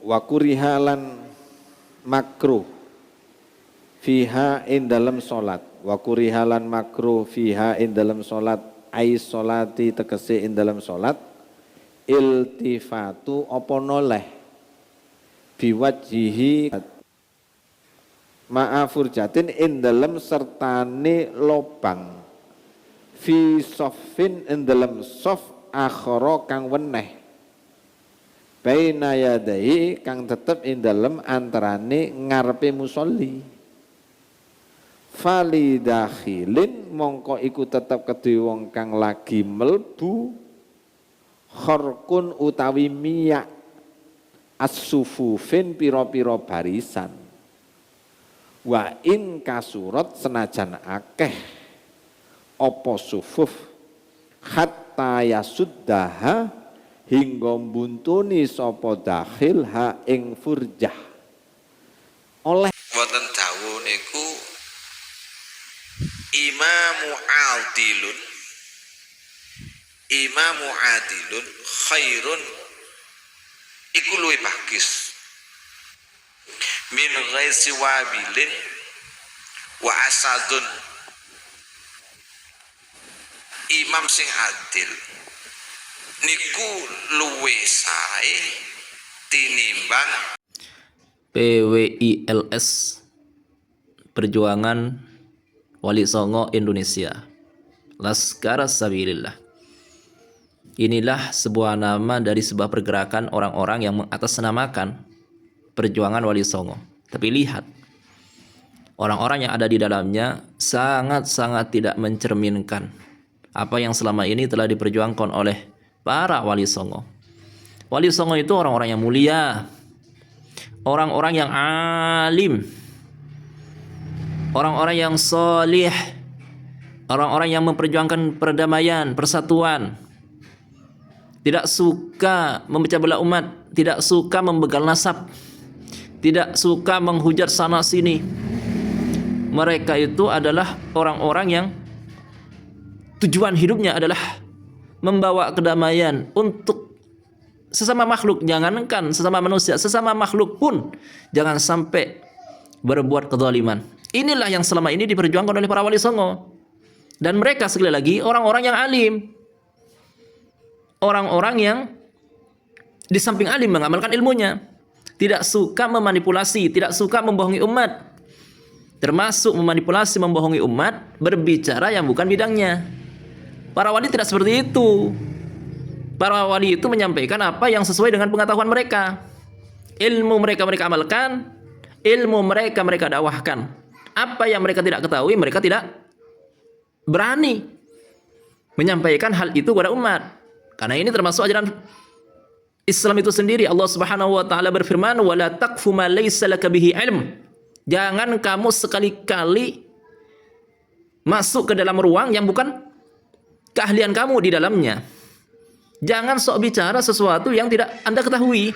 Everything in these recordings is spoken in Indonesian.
Wa kurihalan makruh fiha in dalam solat. Wa kurihalan makruh fiha in dalam solat. Ai solati tegese in dalam solat. Iltifatu opo noleh biwajihi ma'afur jatin in dalam sertane lobang fi soffin in dalam sof akhara kang weneh baina yadai kang tetep ing dalem antarane ngarepe musolli fali dakhilin mongko iku tetep kedhe wong kang lagi melbu kharqun utawi miyak as-sufufin pira-pira barisan wa in kasurat senajan akeh apa sufuf hatta yasuddaha hingga buntuni sapa dakhil ha ing furjah oleh wonten dawuh niku imamu adilun khairun iku luwih bagus min ghaisi wabilin wa asadun imam sing adil niku luwih sae tinimbang PWILS Perjuangan Wali Songo Indonesia, Laskar Sabilillah. Inilah sebuah nama dari sebuah pergerakan orang-orang yang mengatasnamakan perjuangan Wali Songo. Tapi lihat, orang-orang yang ada di dalamnya sangat-sangat tidak mencerminkan apa yang selama ini telah diperjuangkan oleh para Wali Songo. Wali Songo itu orang-orang yang mulia, orang-orang yang alim, orang-orang yang solih, orang-orang yang memperjuangkan perdamaian, persatuan, tidak suka memecah belah umat, tidak suka membegal nasab, tidak suka menghujat sana sini. Mereka itu adalah orang-orang yang tujuan hidupnya adalah membawa kedamaian untuk sesama makhluk. Jangankan sesama manusia, sesama makhluk pun jangan sampai berbuat kezaliman. Inilah yang selama ini diperjuangkan oleh para Wali Songo. Dan mereka sekali lagi orang-orang yang alim, orang-orang yang di samping alim mengamalkan ilmunya, tidak suka memanipulasi, tidak suka membohongi umat, termasuk memanipulasi, membohongi umat, berbicara yang bukan bidangnya. Para wali tidak seperti itu. Para wali itu menyampaikan apa yang sesuai dengan pengetahuan mereka. Ilmu mereka amalkan, ilmu mereka dakwahkan. Apa yang mereka tidak ketahui, mereka tidak berani menyampaikan hal itu kepada umat. Karena ini termasuk ajaran Islam itu sendiri. Allah Subhanahu wa taala berfirman, "Wala taqfu ma laysa laka bihi ilm." Jangan kamu sekali-kali masuk ke dalam ruang yang bukan keahlian kamu di dalamnya. Jangan sok bicara sesuatu yang tidak Anda ketahui.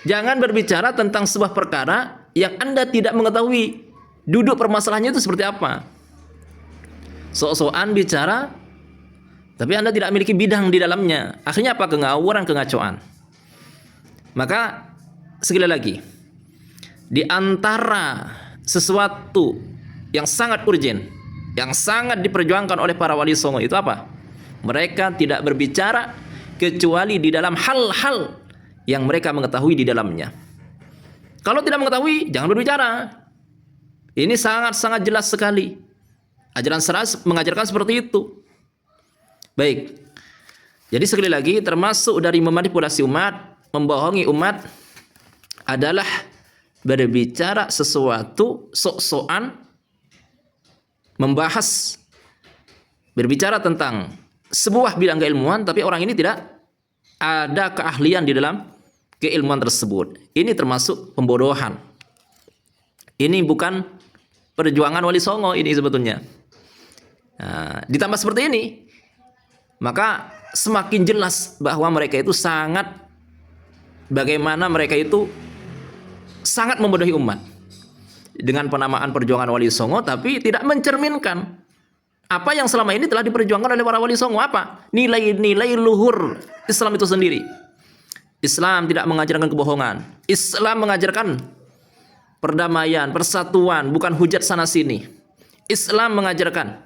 Jangan berbicara tentang sebuah perkara yang Anda tidak mengetahui duduk permasalahannya itu seperti apa. Sok-sokan bicara tapi Anda tidak memiliki bidang di dalamnya. Akhirnya apa? Kengawuran, kengacauan. Maka sekali lagi, di antara sesuatu yang sangat urgent, yang sangat diperjuangkan oleh para Wali Songo itu apa? Mereka tidak berbicara kecuali di dalam hal-hal yang mereka mengetahui di dalamnya. Kalau tidak mengetahui, jangan berbicara. Ini sangat-sangat jelas sekali. Ajaran syariat mengajarkan seperti itu. Baik. Jadi sekali lagi, termasuk dari memanipulasi umat, membohongi umat adalah berbicara sesuatu sok-sokan, membahas, berbicara tentang sebuah bidang keilmuan, tapi orang ini tidak ada keahlian di dalam keilmuan tersebut. Ini termasuk pembodohan. Ini bukan perjuangan Wali Songo ini sebetulnya. Nah, ditambah seperti ini, maka semakin jelas bahwa mereka itu bagaimana mereka itu sangat membodohi umat dengan penamaan perjuangan Wali Songo, tapi tidak mencerminkan apa yang selama ini telah diperjuangkan oleh para Wali Songo. Apa? Nilai-nilai luhur Islam itu sendiri. Islam tidak mengajarkan kebohongan. Islam mengajarkan perdamaian, persatuan, bukan hujat sana sini. Islam mengajarkan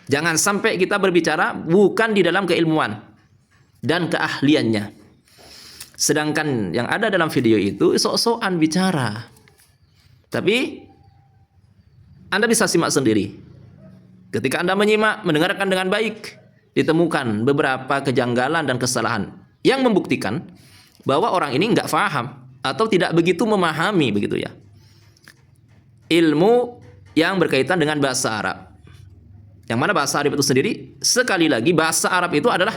jangan sampai kita berbicara bukan di dalam keilmuan dan keahliannya. Sedangkan yang ada dalam video itu sok-sokan bicara. Tapi Anda bisa simak sendiri. Ketika Anda menyimak, mendengarkan dengan baik, ditemukan beberapa kejanggalan dan kesalahan yang membuktikan bahwa orang ini nggak paham atau tidak begitu memahami begitu ya ilmu yang berkaitan dengan bahasa Arab. Yang mana bahasa Arab itu sendiri, sekali lagi bahasa Arab itu adalah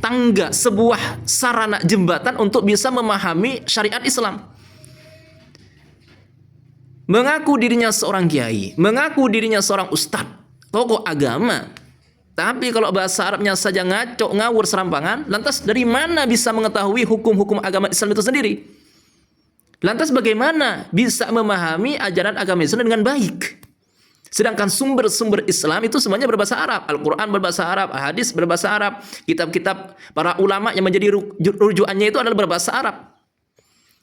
tangga, sebuah sarana jembatan untuk bisa memahami syariat Islam. Mengaku dirinya seorang kiai, mengaku dirinya seorang ustadz, tokoh agama, tapi kalau bahasa Arabnya saja ngaco, ngawur, serampangan, lantas dari mana bisa mengetahui hukum-hukum agama Islam itu sendiri? Lantas bagaimana bisa memahami ajaran agama Islam dengan baik? Sedangkan sumber-sumber Islam itu semuanya berbahasa Arab. Al-Quran berbahasa Arab, hadis berbahasa Arab, kitab-kitab para ulama yang menjadi rujukannya itu adalah berbahasa Arab.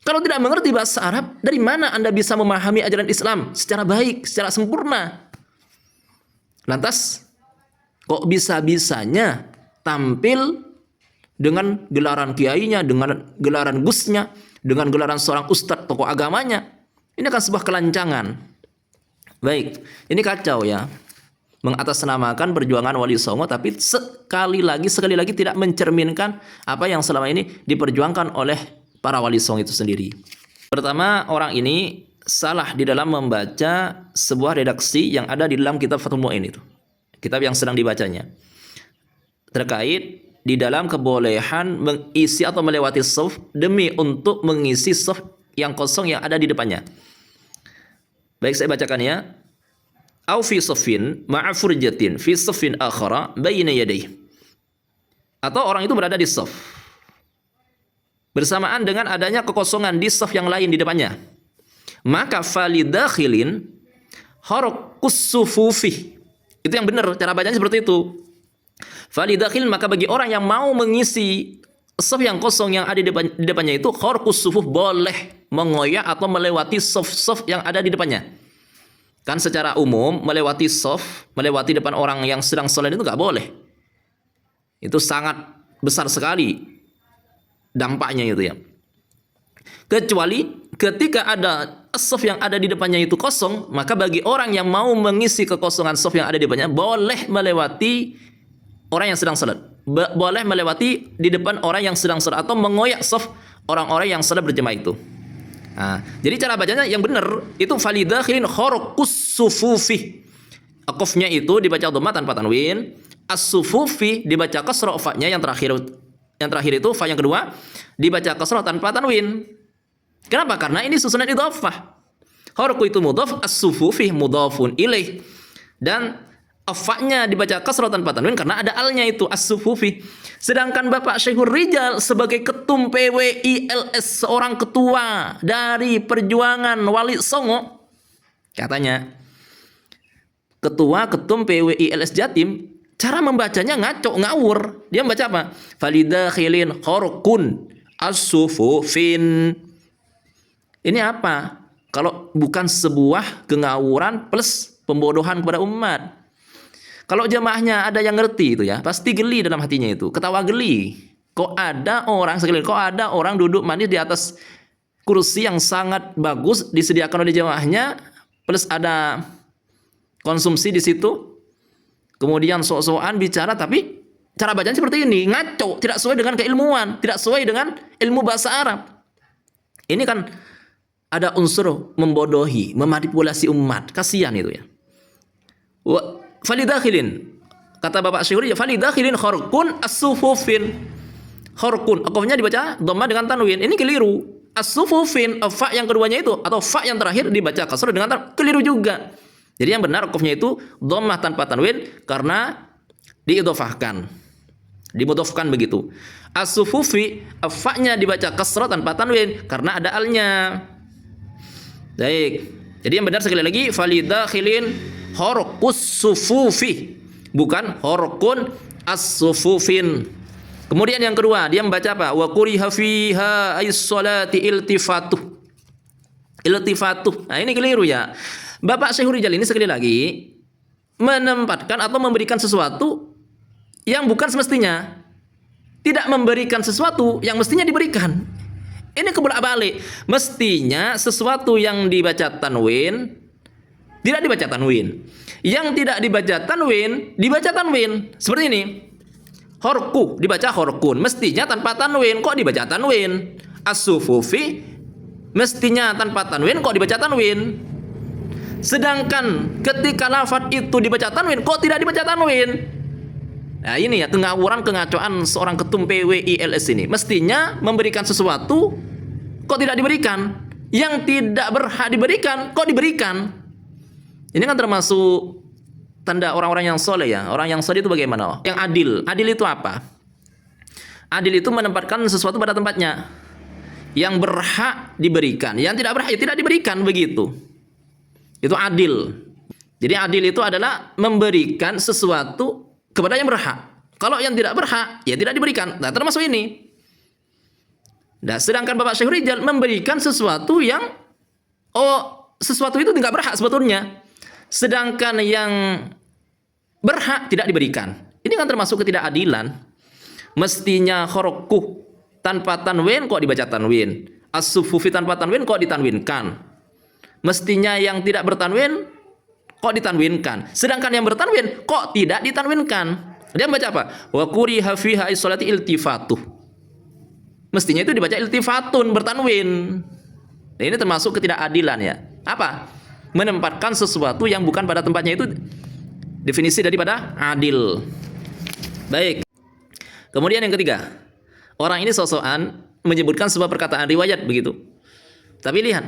Kalau tidak mengerti bahasa Arab, dari mana Anda bisa memahami ajaran Islam secara baik, secara sempurna? Lantas kok bisa-bisanya tampil dengan gelaran kiainya, dengan gelaran gusnya, dengan gelaran seorang ustadz tokoh agamanya? Ini kan sebuah kelancangan. Baik, ini kacau ya. Mengatasnamakan perjuangan Wali Songo, tapi sekali lagi tidak mencerminkan apa yang selama ini diperjuangkan oleh para Wali Songo itu sendiri. Pertama, orang ini salah di dalam membaca sebuah redaksi yang ada di dalam kitab Fathul Mu'in itu. Kitab yang sedang dibacanya. Terkait di dalam kebolehan mengisi atau melewati shaf demi untuk mengisi shaf yang kosong yang ada di depannya. Baik, saya bacakan ya. Au fi shaffin ma'a furjatin fi shaffin akhara baina yadayhi. Atau orang itu berada di shaf bersamaan dengan adanya kekosongan di shaf yang lain di depannya. Maka falidakhilin harakus sufufi. Itu yang benar, cara bacanya seperti itu. Falidakhil, maka bagi orang yang mau mengisi shaf yang kosong yang ada di depannya itu, kharqus sufuf, boleh mengoyak atau melewati shaf-shaf yang ada di depannya. Kan secara umum melewati shaf, melewati depan orang yang sedang salat itu nggak boleh. Itu sangat besar sekali dampaknya itu ya. Kecuali ketika ada shaf yang ada di depannya itu kosong, maka bagi orang yang mau mengisi kekosongan shaf yang ada di depannya, boleh melewati orang yang sedang salat. Boleh melewati di depan orang yang sedang salat atau mengoyak shaf orang-orang yang salat berjamaah itu. Nah, jadi cara bacanya yang benar itu falidakhilin kharqus sufufi. Qafnya itu dibaca dhamma tanpa tanwin, as-sufufi dibaca kasrah fa-nya yang terakhir itu fa yang kedua dibaca kasrah tanpa tanwin. Kenapa? Karena ini susunan idhofah. Kharqu itu mudhaf, as-sufufi mudhafun ilaih. Dan fa-nya dibaca kasrah tanpa tanwin karena ada alnya itu as-sufufi. Sedangkan Bapak Syekhur Rijal sebagai ketum PWILS, seorang ketua dari perjuangan Wali Songo, katanya ketum PWILS Jatim, cara membacanya ngaco, ngawur. Dia membaca apa? Falidakhilin kharqun as-sufufin. Ini apa? Kalau bukan sebuah kengawuran plus pembodohan kepada umat. Kalau jamaahnya ada yang ngerti itu ya, pasti geli dalam hatinya itu, ketawa geli. Kok ada orang duduk manis di atas kursi yang sangat bagus disediakan oleh jamaahnya, plus ada konsumsi di situ. Kemudian sok-sokan bicara, tapi cara bacaan seperti ini, ngaco, tidak sesuai dengan keilmuan, tidak sesuai dengan ilmu bahasa Arab. Ini kan ada unsur membodohi, memanipulasi umat. Kasihan itu ya. Falidakhilin, kata Bapak Syuri, falidakhilin kharqun as-sufufin. Kharqun, qafnya dibaca dhamma dengan tanwin. Ini keliru. As-sufufin, fa yang keduanya itu atau fa yang terakhir dibaca kasrah dengan tanwin, keliru juga. Jadi yang benar qafnya itu dhammah tanpa tanwin karena diidhofahkan. Dimudhofkan begitu. As-sufufi, fa-nya dibaca kasrah tanpa tanwin karena ada alnya. Baik. Jadi yang benar sekali lagi falidakhilin kharqus sufufi, bukan kharqun as-sufufin. Kemudian yang kedua, dia membaca apa? Wa kuriha fiha as-salati iltifatuh. Iltifatuh. Nah, ini keliru ya. Bapak Syekhul Rijal ini sekali lagi menempatkan atau memberikan sesuatu yang bukan semestinya. Tidak memberikan sesuatu yang mestinya diberikan. Ini kebolak-balik. Mestinya sesuatu yang dibaca tanwin tidak dibaca tanwin. Yang tidak dibaca tanwin dibaca tanwin. Seperti ini. Horku dibaca horkun. Mestinya tanpa tanwin, kok dibaca tanwin. As-sufufi mestinya tanpa tanwin, kok dibaca tanwin. Sedangkan ketika lafaz itu dibaca tanwin, kok tidak dibaca tanwin. Nah ini ya kengawuran kengacauan seorang ketum PWILS ini. Mestinya memberikan sesuatu kok tidak diberikan. Yang tidak berhak diberikan kok diberikan. Ini kan termasuk tanda orang-orang yang soleh ya. Orang yang soleh itu bagaimana? Yang adil. Adil itu apa? Adil itu menempatkan sesuatu pada tempatnya. Yang berhak diberikan, yang tidak berhak ya tidak diberikan, begitu. Itu adil. Jadi adil itu adalah memberikan sesuatu kepada yang berhak. Kalau yang tidak berhak, ya tidak diberikan. Nah, termasuk ini. Nah, sedangkan Bapak Syekhul Rijal memberikan sesuatu yang sesuatu itu tidak berhak sebetulnya. Sedangkan yang berhak tidak diberikan. Ini kan termasuk ketidakadilan. Mestinya khorokuh tanpa tanwin kok dibaca tanwin. As-sufufi tanpa tanwin kok ditanwinkan. Mestinya yang tidak bertanwin kok ditanwinkan. Sedangkan yang bertanwin kok tidak ditanwinkan. Dia membaca apa? Wa kuriha fiha as-salati iltifatuh. Mestinya itu dibaca iltifatun, bertanwin. Nah, ini termasuk ketidakadilan ya. Apa? Menempatkan sesuatu yang bukan pada tempatnya, itu definisi daripada adil. Baik. Kemudian yang ketiga, orang ini sosokan menyebutkan sebuah perkataan riwayat begitu. Tapi lihat,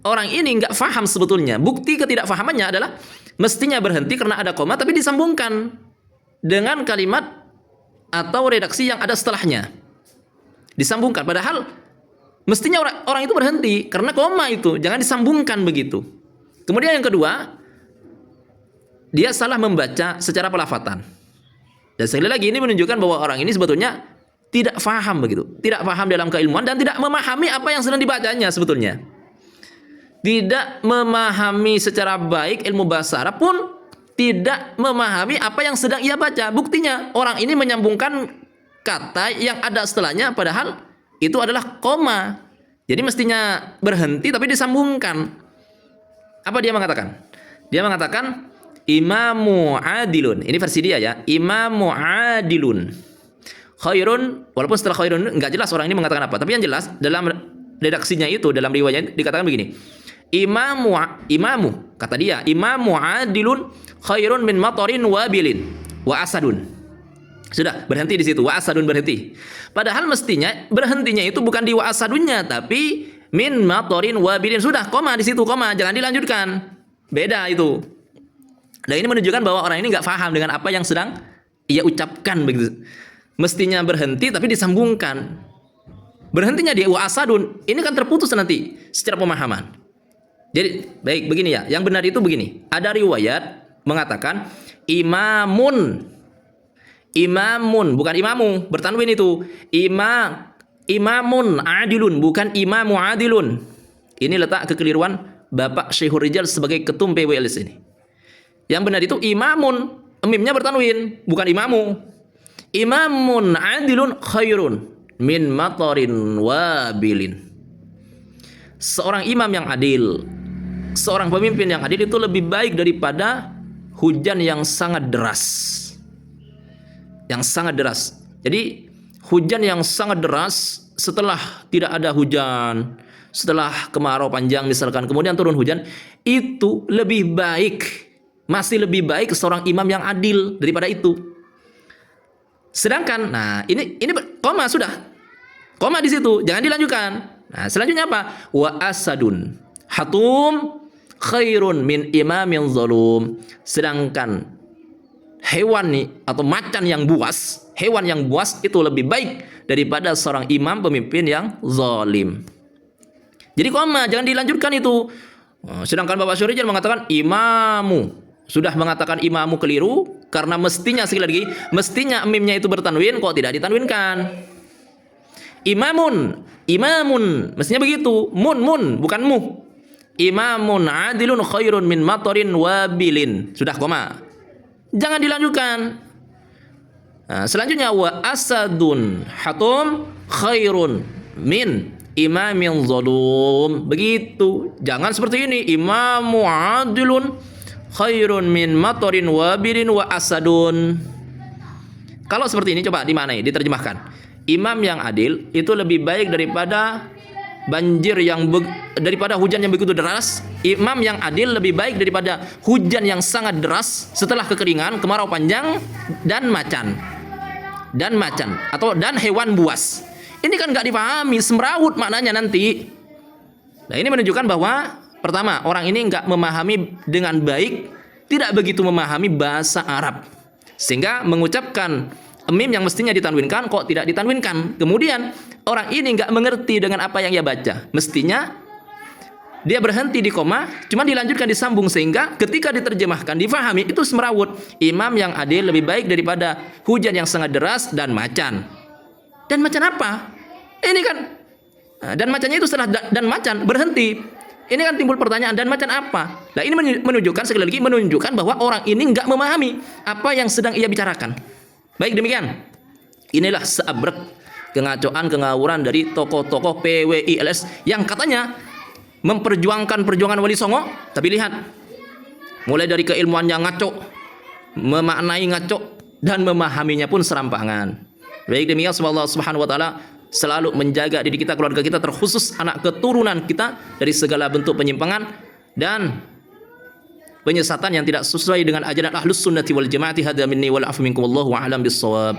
orang ini nggak faham sebetulnya. Bukti ketidakfahamannya adalah mestinya berhenti karena ada koma, tapi disambungkan dengan kalimat atau redaksi yang ada setelahnya. Disambungkan, padahal mestinya orang itu berhenti karena koma itu, jangan disambungkan begitu. Kemudian yang kedua, dia salah membaca secara pelafatan. Dan sekali lagi ini menunjukkan bahwa orang ini sebetulnya tidak faham begitu, tidak faham dalam keilmuan dan tidak memahami apa yang sedang dibacanya sebetulnya. Tidak memahami secara baik ilmu bahasa Arab pun tidak memahami apa yang sedang ia baca. Buktinya orang ini menyambungkan kata yang ada setelahnya padahal itu adalah koma. Jadi mestinya berhenti tapi disambungkan. Apa dia mengatakan? Dia mengatakan imamu adilun. Ini versi dia ya. Imamu adilun. Khairun, walaupun setelah khairun enggak jelas orang ini mengatakan apa. Tapi yang jelas dalam redaksinya itu, dalam riwayatnya dikatakan begini. Imamu kata dia, imamu adilun khairun min matarin wabilin wa asadun. Sudah, berhenti di situ. Wa asadun, berhenti. Padahal mestinya berhentinya itu bukan di wa asadunnya, tapi min matarin wabilin. Sudah, koma di situ, koma, jangan dilanjutkan. Beda itu. Nah, ini menunjukkan bahwa orang ini nggak paham dengan apa yang sedang ia ucapkan begitu. Mestinya berhenti tapi disambungkan. Berhentinya di wa asadun. Ini kan terputus nanti secara pemahaman. Jadi, baik begini ya. Yang benar itu begini. Ada riwayat mengatakan imamun, bukan imamu, bertanwin itu. Imamun adilun, bukan imamu adilun. Ini letak kekeliruan Bapak Syekhul Rijal sebagai ketum PWLS ini. Yang benar itu imamun, mimnya bertanwin, bukan imamu. Imamun adilun khairun min matarin wabilin. Seorang imam yang adil, seorang pemimpin yang adil itu lebih baik daripada hujan yang sangat deras. Yang sangat deras. Jadi hujan yang sangat deras setelah tidak ada hujan, setelah kemarau panjang misalkan, kemudian turun hujan, itu lebih baik, masih lebih baik seorang imam yang adil daripada itu. Sedangkan, nah ini koma sudah, koma di situ, jangan dilanjutkan. Nah selanjutnya apa? Wa asadun hatum khairun min imamin zalum. Sedangkan hewan nih atau macan yang buas, hewan yang buas itu lebih baik daripada seorang imam pemimpin yang zalim. Jadi koma, jangan dilanjutkan itu. Sedangkan Bapak Syekhul Rijal mengatakan imamu sudah mengatakan imammu keliru karena mestinya, sekali lagi, mestinya mimnya itu bertanwin, kok tidak ditanwinkan. Imamun mestinya begitu, mun bukan mu. Imamun adilun khairun min matarin wabilin, sudah koma, jangan dilanjutkan. Nah, selanjutnya wa asadun hatum khairun min imamin zalum, begitu, jangan seperti ini, imamu adilun khairun min matarin wabilin wa asadun. Kalau seperti ini coba dimanai, diterjemahkan. Imam yang adil itu lebih baik daripada banjir daripada hujan yang begitu deras. Imam yang adil lebih baik daripada hujan yang sangat deras setelah kekeringan, kemarau panjang, dan macan atau hewan buas. Ini kan nggak dipahami, semrawut maknanya nanti. Nah, ini menunjukkan bahwa pertama, orang ini nggak memahami dengan baik, tidak begitu memahami bahasa Arab, sehingga mengucapkan mim yang mestinya ditanwinkan kok tidak ditanwinkan. Kemudian orang ini nggak mengerti dengan apa yang ia baca. Mestinya dia berhenti di koma, cuma dilanjutkan disambung, sehingga ketika diterjemahkan difahami itu semrawut. Imam yang adil lebih baik daripada hujan yang sangat deras dan macan. Dan macan apa? Ini kan dan macannya itu setelah dan macan berhenti. Ini kan timbul pertanyaan, dan macan apa? Nah, ini menunjukkan, sekali lagi menunjukkan bahwa orang ini nggak memahami apa yang sedang ia bicarakan. Baik, demikian. Inilah seabrek kengacoan, kengawuran dari tokoh-tokoh PWILS yang katanya memperjuangkan perjuangan Wali Songo, tapi lihat, mulai dari keilmuannya ngaco, memaknai ngaco, dan memahaminya pun serampangan. Baik, demikian, semoga Allah Subhanahu wa taala selalu menjaga diri kita, keluarga kita, terkhusus anak keturunan kita dari segala bentuk penyimpangan dan penyesatan yang tidak sesuai dengan ajaran Ahlus Sunnati wal Jamaati. Hadza minni wal afu minkum, wallahu a'lam bissawab.